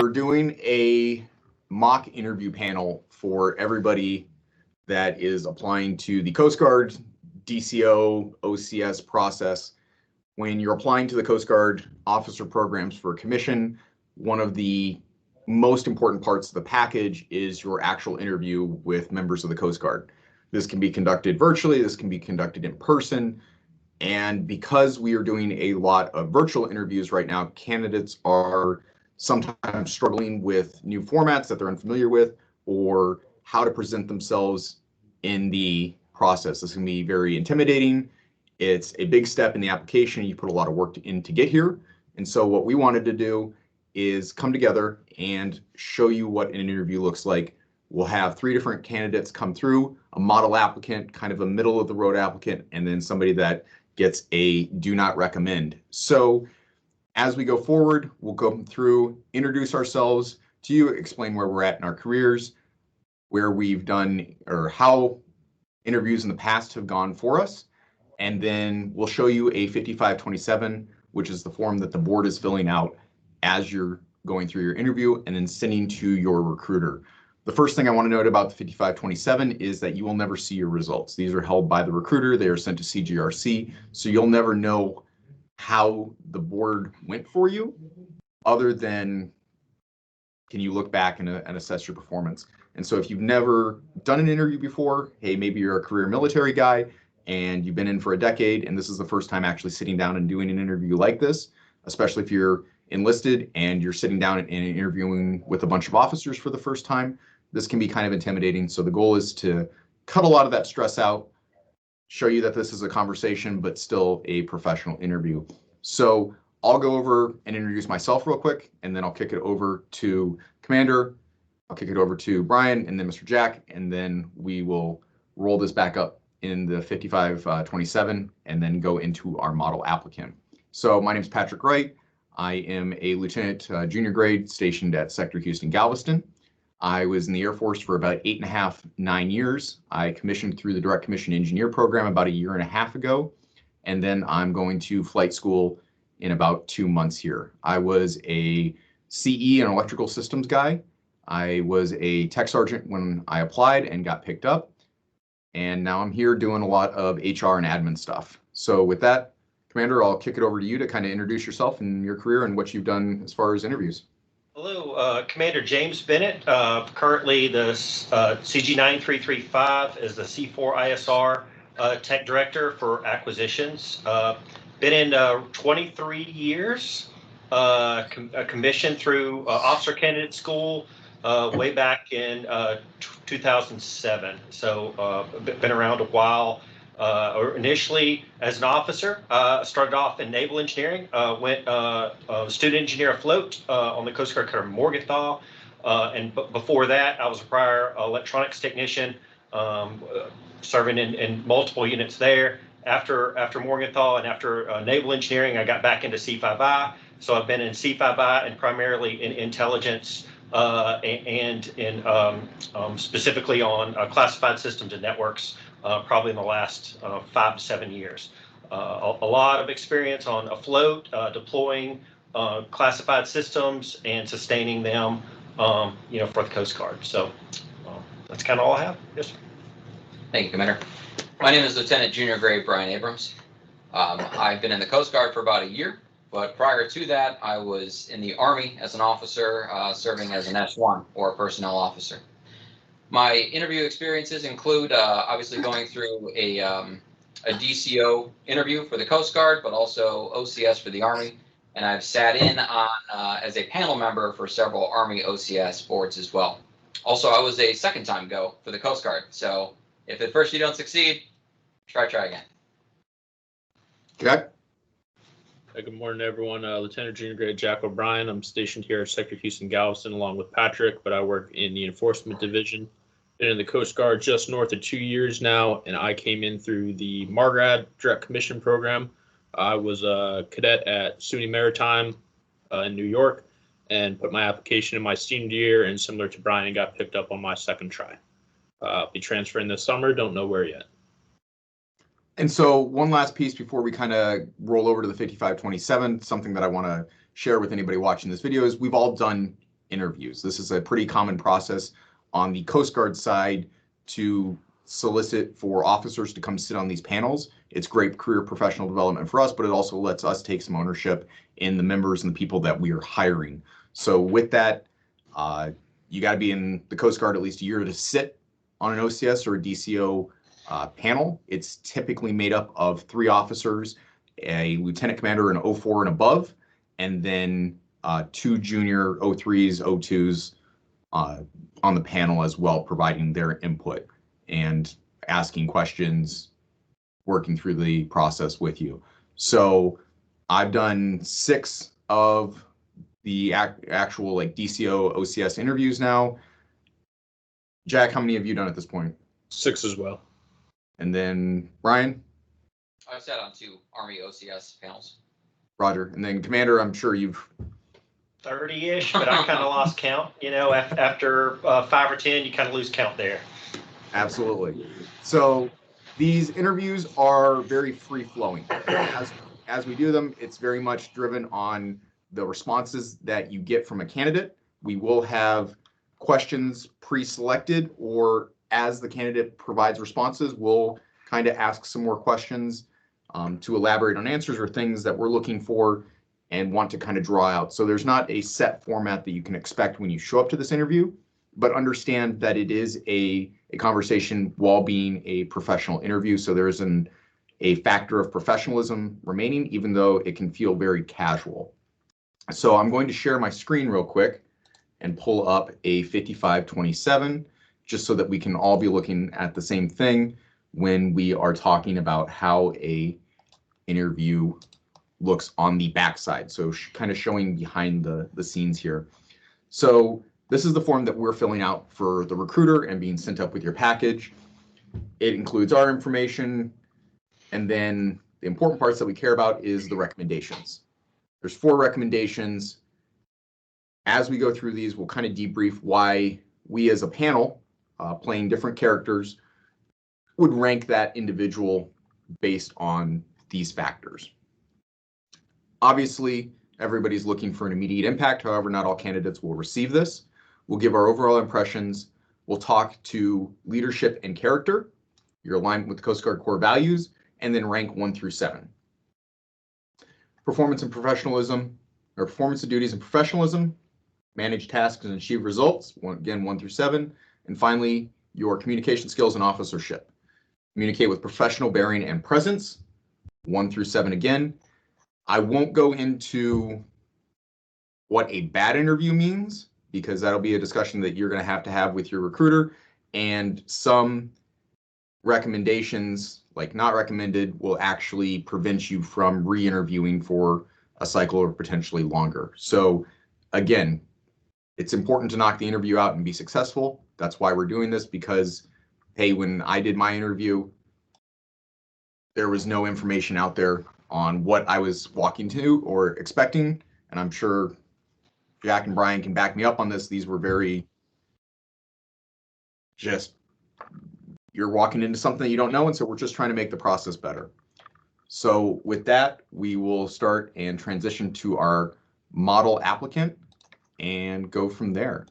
we're doing a mock interview panel for everybody that is applying to the Coast Guard, DCO, OCS process. When you're applying to the Coast Guard officer programs for a commission, one of the most important parts of the package is your actual interview with members of the Coast Guard. This can be conducted virtually, this can be conducted in person, and because we are doing a lot of virtual interviews right now, candidates are sometimes struggling with new formats that they're unfamiliar with or how to present themselves in the process. This can be very intimidating. It's a big step in the application. You put a lot of work in to get here. And so what we wanted to do is come together and show you what an interview looks like. We'll have 3 different candidates come through, a model applicant, kind of a middle of the road applicant, and then somebody that gets a do not recommend. So as we go forward, we'll go through, introduce ourselves to you, explain where we're at in our careers, where we've done or how interviews in the past have gone for us. And then we'll show you a 5527, which is the form that the board is filling out as you're going through your interview and then sending to your recruiter. The first thing I want to note about the 5527 is that you will never see your results. These are held by the recruiter. They are sent to CGRC, so you'll never know how the board went for you, other than can you look back and assess your performance. And so if you've never done an interview before, hey, maybe you're a career military guy and you've been in for a decade and this is the first time actually sitting down and doing an interview like this, especially if you're enlisted and you're sitting down and interviewing with a bunch of officers for the first time, this can be kind of intimidating. So the goal is to cut a lot of that stress out, show you that this is a conversation, but still a professional interview. So I'll go over and introduce myself real quick, and then I'll kick it over to Commander. I'll kick it over to Brian and then Mr. Jack, and then we will roll this back up in the 5527 and then go into our model applicant. So my name is Patrick Wright. I am a lieutenant junior grade stationed at Sector Houston Galveston. I was in the Air Force for about 8.5, 9 years. I commissioned through the Direct Commission Engineer program about 1.5 years ago. And then I'm going to flight school in about 2 months here. I was a CE and electrical systems guy. I was a tech sergeant when I applied and got picked up. And now I'm here doing a lot of HR and admin stuff. So with that, Commander, I'll kick it over to you to kind of introduce yourself and your career and what you've done as far as interviews. Hello, Commander James Bennett. Currently the CG9335 is the C4ISR Tech Director for Acquisitions. Been in 23 years, commissioned through Officer Candidate School way back in 2007. So been around a while. Initially as an officer, started off in naval engineering, went student engineer afloat on the Coast Guard cutter Morgenthau, and before that I was a prior electronics technician, serving in multiple units there. After Morgenthau and after naval engineering, I got back into C5I, so I've been in C5I and primarily in intelligence and in specifically on classified systems and networks. Probably in the last 5 to 7 years. A lot of experience on afloat, deploying classified systems and sustaining them, for the Coast Guard. So that's kind of all I have. Yes, sir. Thank you, Commander. My name is Lieutenant Junior Grade Brian Abrams. I've been in the Coast Guard for about 1 year, but prior to that, I was in the Army as an officer, serving as an S1 or a personnel officer. My interview experiences include obviously going through a DCO interview for the Coast Guard, but also OCS for the Army. And I've sat in on as a panel member for several Army OCS boards as well. Also, I was a second-time go for the Coast Guard. So if at first you don't succeed, try again. Jack? Good morning, everyone. Lieutenant Junior Grade Jack O'Brien. I'm stationed here at Sector Houston Galveston along with Patrick, but I work in the Enforcement Division. Been in the Coast Guard just north of 2 years now, and I came in through the MARGRAD Direct Commission Program. I was a cadet at SUNY Maritime in New York and put my application in my senior year, and similar to Brian, got picked up on my second try. I'll be transferring this summer, don't know where yet. And so one last piece before we kind of roll over to the 5527, something that I want to share with anybody watching this video is we've all done interviews. This is a pretty common process on the Coast Guard side to solicit for officers to come sit on these panels. It's great career professional development for us, but it also lets us take some ownership in the members and the people that we are hiring. So with that, you got to be in the Coast Guard at least a year to sit on an OCS or a DCO panel. It's typically made up of 3 officers, a lieutenant commander, an 04 and above, and then 2 junior 03s, 02s on the panel as well, providing their input and asking questions, working through the process with you. So I've done 6 of the actual like DCO OCS interviews now. Jack, how many have you done at this point? 6 as well. And then Brian? I've sat on 2 Army OCS panels. Roger. And then Commander, I'm sure you've 30-ish, but I kind of lost count. You know, after 5 or 10, you kind of lose count there. Absolutely. So these interviews are very free-flowing. As we do them, it's very much driven on the responses that you get from a candidate. We will have questions pre-selected, or as the candidate provides responses, we'll kind of ask some more questions to elaborate on answers or things that we're looking for and want to kind of draw out. So there's not a set format that you can expect when you show up to this interview, but understand that it is a conversation while being a professional interview. So there is a factor of professionalism remaining, even though it can feel very casual. So I'm going to share my screen real quick and pull up a 5527, just so that we can all be looking at the same thing when we are talking about how a interview looks on the backside. So kind of showing behind the scenes here. So this is the form that we're filling out for the recruiter and being sent up with your package. It includes our information, and then the important parts that we care about is the recommendations. There's 4 recommendations. As we go through these, we'll kind of debrief why we as a panel, playing different characters, would rank that individual based on these factors. Obviously, everybody's looking for an immediate impact. However, not all candidates will receive this. We'll give our overall impressions. We'll talk to leadership and character, your alignment with the Coast Guard core values, and then rank 1 through 7. Performance and professionalism, or performance of duties and professionalism, manage tasks and achieve results, again, 1 through 7. And finally, your communication skills and officership. Communicate with professional bearing and presence, 1 through 7 again. I won't go into what a bad interview means, because that'll be a discussion that you're going to have with your recruiter, and some recommendations, like not recommended, will actually prevent you from re-interviewing for a cycle or potentially longer. So again, it's important to knock the interview out and be successful. That's why we're doing this, because, hey, when I did my interview, there was no information out there on what I was walking to or expecting. And I'm sure Jack and Brian can back me up on this. These were very just, you're walking into something you don't know. And so we're just trying to make the process better. So with that, we will start and transition to our model applicant and go from there.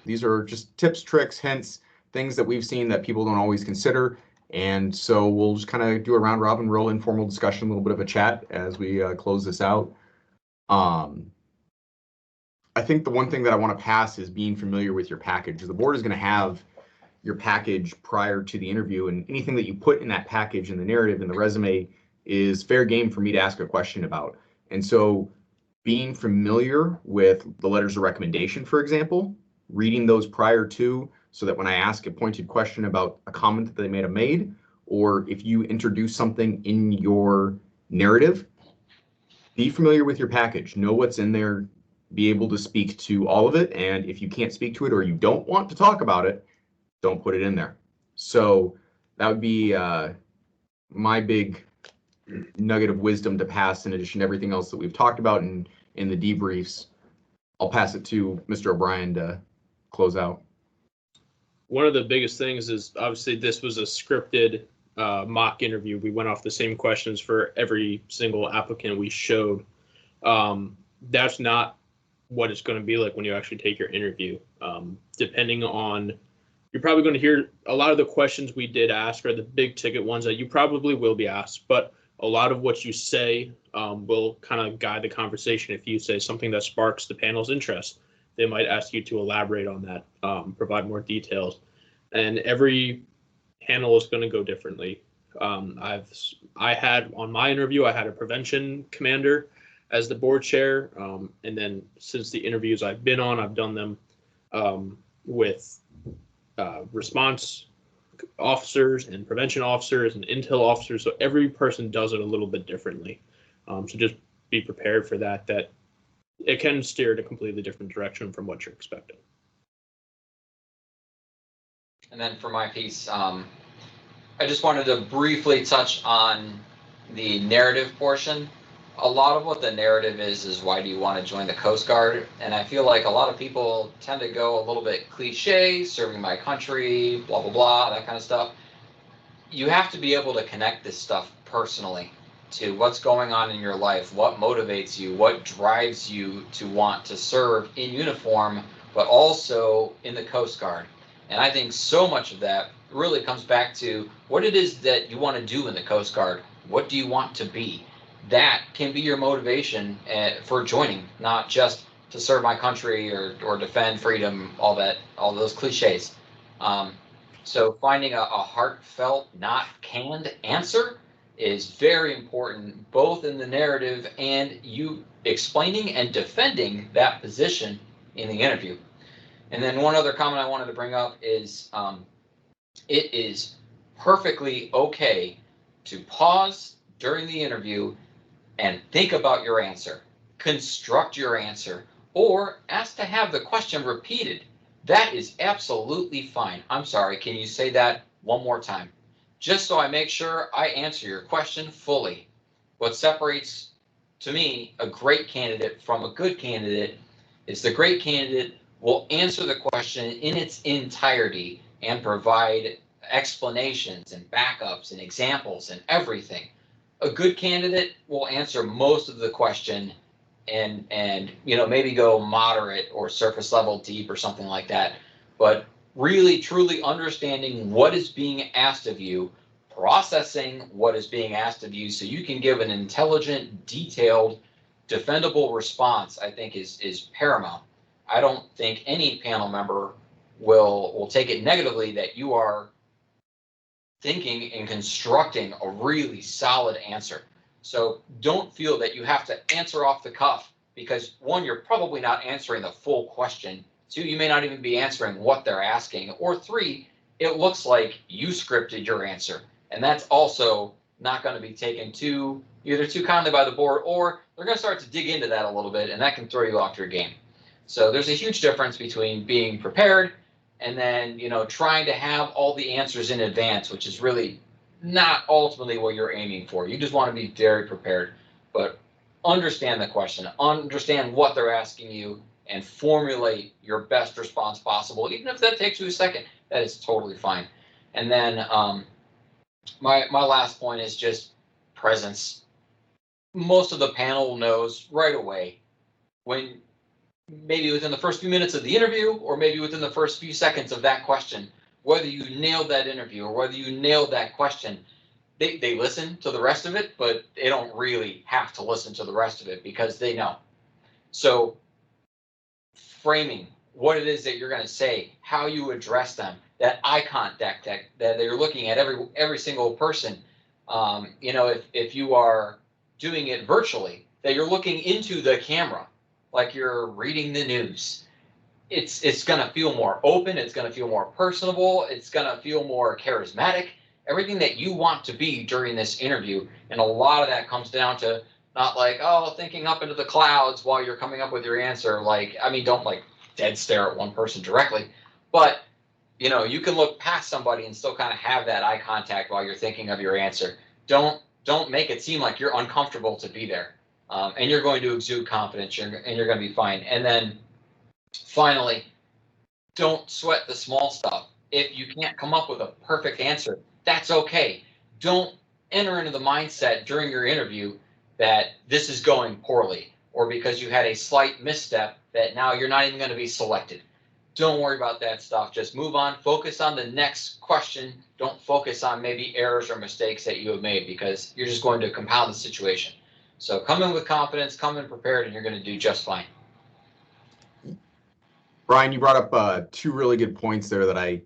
These are just tips, tricks, hints, things that we've seen that people don't always consider. And so we'll just kind of do a round robin, real informal discussion, a little bit of a chat as we close this out. I think the one thing that I want to pass is being familiar with your package. The board is going to have your package prior to the interview, and anything that you put in that package in the narrative and the resume is fair game for me to ask a question about. And so being familiar with the letters of recommendation, for example, reading those prior to, so that when I ask a pointed question about a comment that they may have made, or if you introduce something in your narrative, be familiar with your package, know what's in there, be able to speak to all of it. And if you can't speak to it or you don't want to talk about it, don't put it in there. So that would be my big nugget of wisdom to pass, in addition to everything else that we've talked about in the debriefs. I'll pass it to Mr. O'Brien to close out. One of the biggest things is, obviously this was a scripted mock interview. We went off the same questions for every single applicant we showed. That's not what it's going to be like when you actually take your interview. Depending on, you're probably going to hear a lot of the questions we did ask are the big ticket ones that you probably will be asked, but a lot of what you say will kind of guide the conversation. If you say something that sparks the panel's interest, they might ask you to elaborate on that, provide more details. And every panel is going to go differently. I had on my interview, I had a prevention commander as the board chair. And then since the interviews I've been on, I've done them with response officers and prevention officers and intel officers. So every person does it a little bit differently. So just be prepared for that, that it can steer in a completely different direction from what you're expecting. And then for my piece, I just wanted to briefly touch on the narrative portion. A lot of what the narrative is why do you want to join the Coast Guard? And I feel like a lot of people tend to go a little bit cliche, serving my country, blah, blah, blah, that kind of stuff. You have to be able to connect this stuff personally to what's going on in your life, what motivates you, what drives you to want to serve in uniform, but also in the Coast Guard. And I think so much of that really comes back to what it is that you want to do in the Coast Guard. What do you want to be? That can be your motivation for joining, not just to serve my country or defend freedom, all those cliches. So finding a heartfelt, not canned answer is very important, both in the narrative and you explaining and defending that position in the interview. And then one other comment I wanted to bring up is it is perfectly okay to pause during the interview and think about your answer, construct your answer, or ask to have the question repeated. That is absolutely fine. I'm sorry, can you say that one more time? Just so I make sure I answer your question fully. What separates, to me, a great candidate from a good candidate is the great candidate will answer the question in its entirety and provide explanations and backups and examples and everything. A good candidate will answer most of the question and maybe go moderate or surface level deep or something like that. But really, truly understanding what is being asked of you, processing what is being asked of you so you can give an intelligent, detailed, defendable response, I think is paramount. I don't think any panel member will take it negatively that you are thinking and constructing a really solid answer. So don't feel that you have to answer off the cuff because one, you're probably not answering the full question. Two, you may not even be answering what they're asking. Or three, it looks like you scripted your answer. And that's also not going to be taken either too kindly by the board, or they're going to start to dig into that a little bit, and that can throw you off your game. So there's a huge difference between being prepared and then, trying to have all the answers in advance, which is really not ultimately what you're aiming for. You just want to be very prepared, but understand the question, understand what they're asking you, and formulate your best response possible. Even if that takes you a second, that is totally fine. And then my last point is just presence. Most of the panel knows right away when, maybe within the first few minutes of the interview, or maybe within the first few seconds of that question, whether you nailed that interview or whether you nailed that question. They listen to the rest of it, but they don't really have to listen to the rest of it because they know. So framing what it is that you're going to say, how you address them, that eye contact that you're looking at every single person. If you are doing it virtually, that you're looking into the camera like you're reading the news. It's going to feel more open. It's going to feel more personable. It's going to feel more charismatic. Everything that you want to be during this interview. And a lot of that comes down to not thinking up into the clouds while you're coming up with your answer. Don't dead stare at one person directly, but you can look past somebody and still kind of have that eye contact while you're thinking of your answer. Don't make it seem like you're uncomfortable to be there. And you're going to exude confidence, and you're going to be fine. And then finally, don't sweat the small stuff. If you can't come up with a perfect answer, that's okay. Don't enter into the mindset during your interview that this is going poorly. or because you had a slight misstep that now you're not even going to be selected. Don't worry about that stuff. Just move on. Focus on the next question. Don't focus on maybe errors or mistakes that you have made, because you're just going to compound the situation. So come in with confidence, come in prepared, and you're going to do just fine. Brian, you brought up two really good points there that I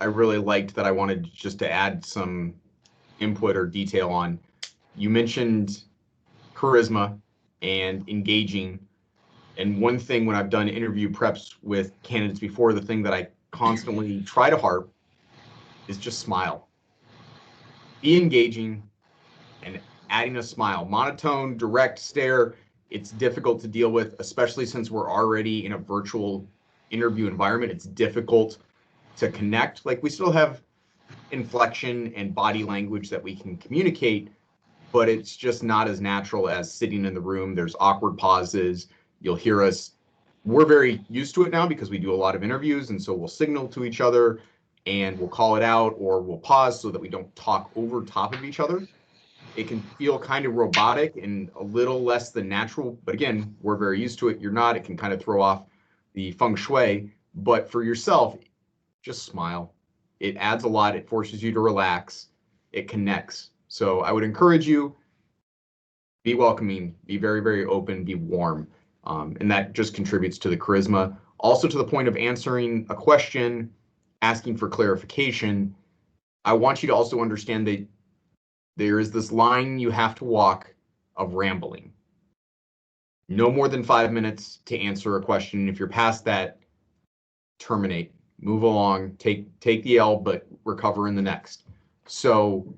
really liked, that I wanted just to add some input or detail on. You mentioned charisma and engaging. And one thing when I've done interview preps with candidates before, the thing that I constantly try to harp is just smile. Be engaging and adding a smile. Monotone, direct stare, it's difficult to deal with, especially since we're already in a virtual interview environment. It's difficult to connect. Like, we still have inflection and body language that we can communicate, but it's just not as natural as sitting in the room. There's awkward pauses. You'll hear us. We're very used to it now because we do a lot of interviews, and so we'll signal to each other and we'll call it out, or we'll pause so that we don't talk over top of each other. It can feel kind of robotic and a little less than natural, but again, we're very used to it. You're not. It can kind of throw off the feng shui, but for yourself, just smile. It adds a lot. It forces you to relax. It connects. So I would encourage you, be welcoming, be very, very open, be warm. And that just contributes to the charisma. Also, to the point of answering a question, asking for clarification, I want you to also understand that there is this line you have to walk of rambling. No more than 5 minutes to answer a question. If you're past that, terminate, move along, take the L, but recover in the next. So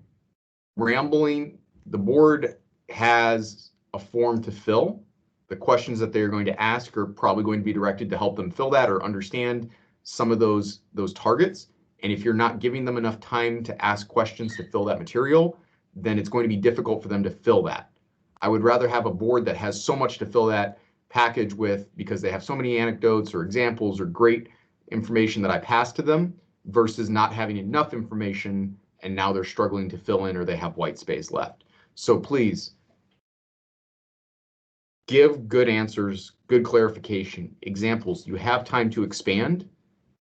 rambling, the board has a form to fill. The questions that they're going to ask are probably going to be directed to help them fill that or understand some of those targets. And if you're not giving them enough time to ask questions to fill that material, then it's going to be difficult for them to fill that. I would rather have a board that has so much to fill that package with, because they have so many anecdotes or examples or great information that I pass to them, versus not having enough information and now they're struggling to fill in or they have white space left. So please, give good answers, good clarification, examples. You have time to expand,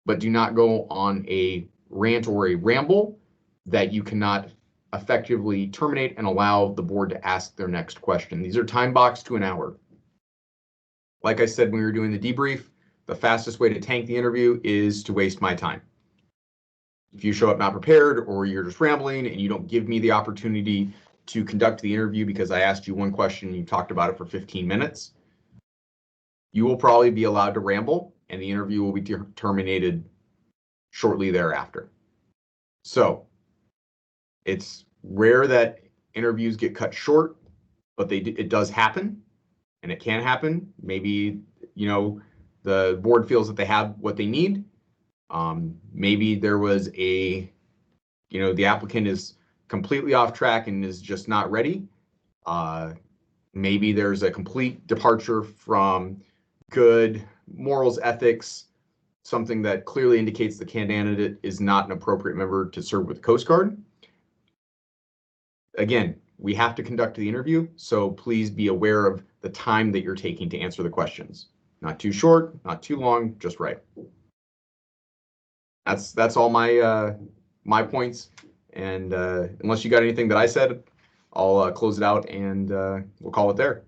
but do not go on a rant or a ramble that you cannot effectively terminate and allow the board to ask their next question. These are time boxed to an hour. Like I said when we were doing the debrief, the fastest way to tank the interview is to waste my time. If you show up not prepared, or you're just rambling and you don't give me the opportunity to conduct the interview because I asked you one question and you talked about it for 15 minutes, you will probably be allowed to ramble and the interview will be terminated shortly thereafter. So it's rare that interviews get cut short, but it does happen, and it can happen. Maybe, the board feels that they have what they need. Maybe there was the applicant is completely off track and is just not ready. Maybe there's a complete departure from good morals, ethics, something that clearly indicates the candidate is not an appropriate member to serve with the Coast Guard. Again, we have to conduct the interview, so please be aware of the time that you're taking to answer the questions. Not too short, not too long, just right. That's all my points. And unless you got anything that I said, I'll close it out and we'll call it there.